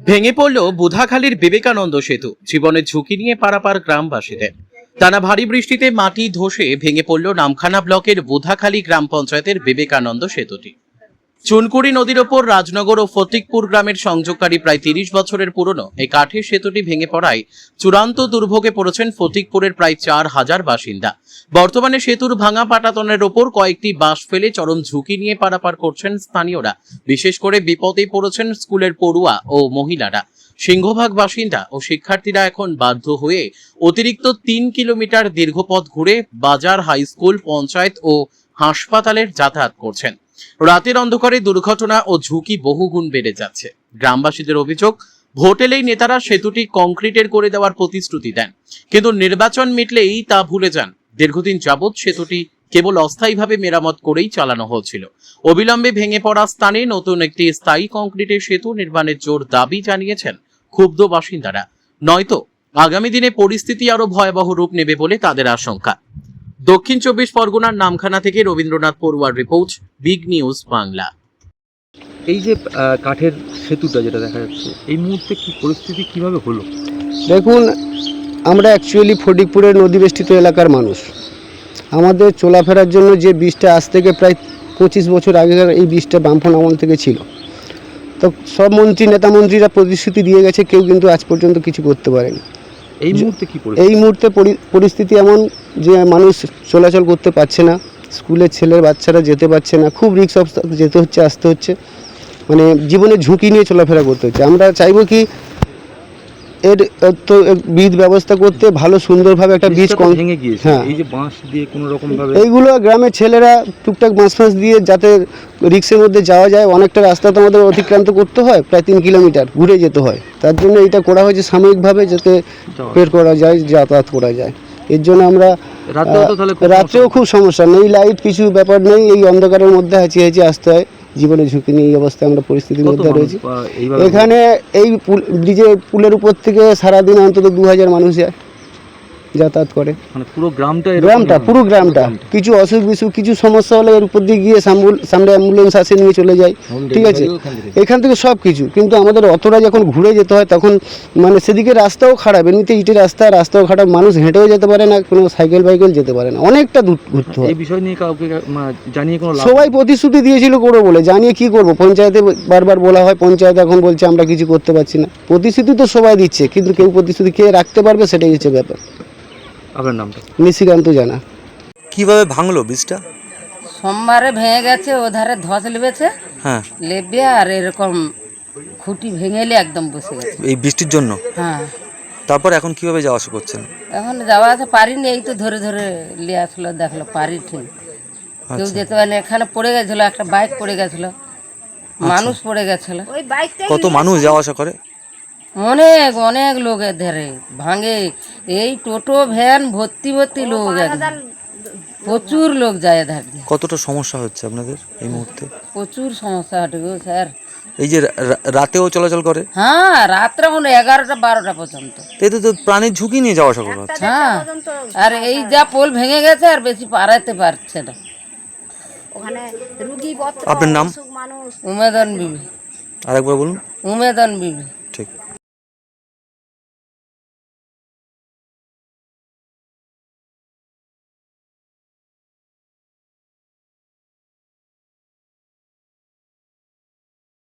ভেঙে পড়ল বুধাখালীর বিবেকানন্দ সেতু, জীবনের ঝুঁকি নিয়ে পারাপার গ্রামবাসীদের। টানা ভারী বৃষ্টিতে মাটি ধসে ভেঙে পড়ল নামখানা ব্লকের বুধাখালী গ্রাম পঞ্চায়েতের বিবেকানন্দ সেতুটি। চুনকুড়ি নদীর ওপর রাজনগর ও ফটিকপুর গ্রামের সংযোগকারী প্রায় ৩০ বছরের পুরনো এই কাঠের সেতুটি ভেঙে পড়ায় চূড়ান্ত দুর্ভোগে পড়েছেন ফটিকপুরের প্রায় ৪,০০০ বাসিন্দা। বর্তমানে সেতুর ভাঙা পাটাতনের ওপর কয়েকটি বাঁশ ফেলে চরম ঝুঁকি নিয়ে পারাপার করছেন স্থানীয়রা। বিশেষ করে বিপদে পড়েছেন স্কুলের পড়ুয়া ও মহিলারা। সিংহভাগ বাসিন্দা ও শিক্ষার্থীরা এখন বাধ্য হয়ে অতিরিক্ত ৩ কিলোমিটার দীর্ঘ পথ ঘুরে বাজার, হাই স্কুল, পঞ্চায়েত ও হাসপাতালের যাতায়াত করছেন। রাতের অন্ধকারে দুর্ঘটনা ও ঝুঁকি বহুগুণ বেড়ে যাচ্ছে। গ্রামবাসীদের অভিযোগ, ভোট এলেই নেতারা সেতুটি কংক্রিটের করে দেওয়ার প্রতিশ্রুতি দেন, কিন্তু নির্বাচন মিটলেই তা ভুলে যান। দীর্ঘদিন যাবৎ সেতুটি কেবল অস্থায়ীভাবে মেরামত করেই চালানো হচ্ছিল। অবিলম্বে ভেঙে পড়া স্থানে নতুন একটি স্থায়ী কংক্রিটের সেতু নির্মাণের জোর দাবি জানিয়েছেন ক্ষুব্ধ বাসিন্দারা, নয়তো আগামী দিনে পরিস্থিতি আরো ভয়াবহ রূপ নেবে বলে তাদের আশঙ্কা। দক্ষিণ ২৪ পরগনার নামখানা থেকে রবীন্দ্রনাথ পড়ুয়ার রিপোর্ট, বিগ নিউজ বাংলা। এই যে কাঠের সেতুটা যেটা দেখা যাচ্ছে, এই মুহূর্তে কি পরিস্থিতি কিভাবে হলো? দেখুন, আমরা অ্যাকচুয়ালি ফটিকপুরের নদীবেষ্টিত এলাকার মানুষ। আমাদের চলাফেরার জন্য যে ব্রিজটা আজ থেকে প্রায় ২৫ বছর আগেকার এই ব্রিজটা বামফ্রন্ট আমল থেকে ছিল। তো সব নেতা মন্ত্রীরা প্রতিশ্রুতি দিয়ে গেছে, কেউ কিন্তু আজ পর্যন্ত কিছু করতে পারেনি। এই মুহূর্তে কি এই মুহূর্তে পরিস্থিতি এমন যে মানুষ চলাচল করতে পারছে না, স্কুলের ছেলের বাচ্চারা যেতে পারছে না, খুব রিস্ক অফ যেতে হচ্ছে, আসতে হচ্ছে, মানে জীবনের ঝুঁকি নিয়ে চলাফেরা করতে হচ্ছে। আমরা চাইবো কি এর তো বীজ ব্যবস্থা করতে, ভালো সুন্দরভাবে একটা বীজ ভেঙে গিয়েছে। হ্যাঁ, এই যে বাঁশ দিয়ে কোনো রকম ভাবে এইগুলো গ্রামের ছেলেরা টুকটাক বাঁশ দিয়ে যাতে রিক্সের মধ্যে যাওয়া যায়। অনেকটা রাস্তা তো আমাদের অতিক্রান্ত করতে হয়, প্রায় ৩ কিলোমিটার ঘুরে যেতে হয়। তার জন্য এটা করা হয়েছে সাময়িকভাবে, যাতে বের করা যায়, যাতায়াত করা যায়। এর জন্য আমরা রাতেও খুব সমস্যা নেই, লাইট কিছু ব্যাপার নেই, এই অন্ধকারের মধ্যে হাঁচিয়ে হাঁচিয়ে আসতে হয়। জীবনের ঝুঁকি নিয়ে এই অবস্থায় আমরা পরিস্থিতির মধ্যে রয়েছি। এখানে এই পুলের উপর থেকে সারাদিন অন্তত ২,০০০ মানুষ যায়, যাতায়াত করে। মানে পুরো পুরো গ্রামটা কিছু অসুখ বিসুখ, কিছু সমস্যা হলে এর উপর দিয়ে গিয়ে সামনে অ্যাম্বুলেন্স আসে, নিয়ে চলে যায়, ঠিক আছে, এখান থেকে সব কিছু। কিন্তু আমাদের অতটা যখন ঘুরে যেতে হয় তখন মানে সেদিকে রাস্তাও খারাপ, এমনিতে ইটের রাস্তাও খারাপ, মানুষ হেঁটেও যেতে পারে না, কোনো সাইকেল বাইকেল যেতে পারে না, অনেকটা দূর ঘুরতে হয়। এই বিষয় নিয়ে কাউকে জানিয়ে কোনো সবাই প্রতিশ্রুতি দিয়েছিল করবো বলে, জানিয়ে কি করব, পঞ্চায়েতে বারবার বলা হয়, পঞ্চায়েত এখন বলছে আমরা কিছু করতে পারছি না। প্রতিশ্রুতি তো সবাই দিচ্ছে, কিন্তু কেউ প্রতিশ্রুতি কে রাখতে পারবে, সেটাই হচ্ছে ব্যাপার। আপনার নামটা? নিশিকান্ত জানা। কিভাবে ভাঙলো বীজটা? সোমবারে ভেঙে গেছে, ওধারে ধস লেবেছে, হ্যাঁ, লেবে আর এরকম খুঁটি ভেঙেলে একদম বসে গেছে এই বৃষ্টির জন্য। হ্যাঁ, তারপর এখন কিভাবে যাওয়া আসা করছেন? এখন যাওয়া আসা পারিনি, এই তো ধরে ধরে নিয়ে আসলো, দেখলো পারি ঠিক, কেউ যেতে পারেনি। এখানে পড়ে গেছিলো, একটা বাইক পড়ে গেছিলো, মানুষ পড়ে গেছিল। কত মানুষ যাওয়া আসা করে? অনেক অনেক লোক ধরে ভাঙে, এই টোটো ভ্যান ভর্তি ভর্তি লোক, প্রচুর লোক যায় ধার দিয়ে। কতটা সমস্যা হচ্ছে আপনাদের এই মুহূর্তে? প্রচুর সমস্যা হচ্ছে গো স্যার। এই যে রাতেও চলাচল করে? হ্যাঁ, রাত্রে এখন 11টা 12টা পর্যন্ত। এতে তো প্রাণের ঝুঁকি নিয়ে যাওয়া আসা করা হচ্ছে। হ্যাঁ, আর এই যা পোল ভেঙে গেছে, আর বেশি পারাতে পারছে না। আপনার নাম? উমেদন বিবি। আরেকবার বলুন। উমেদন বিবি।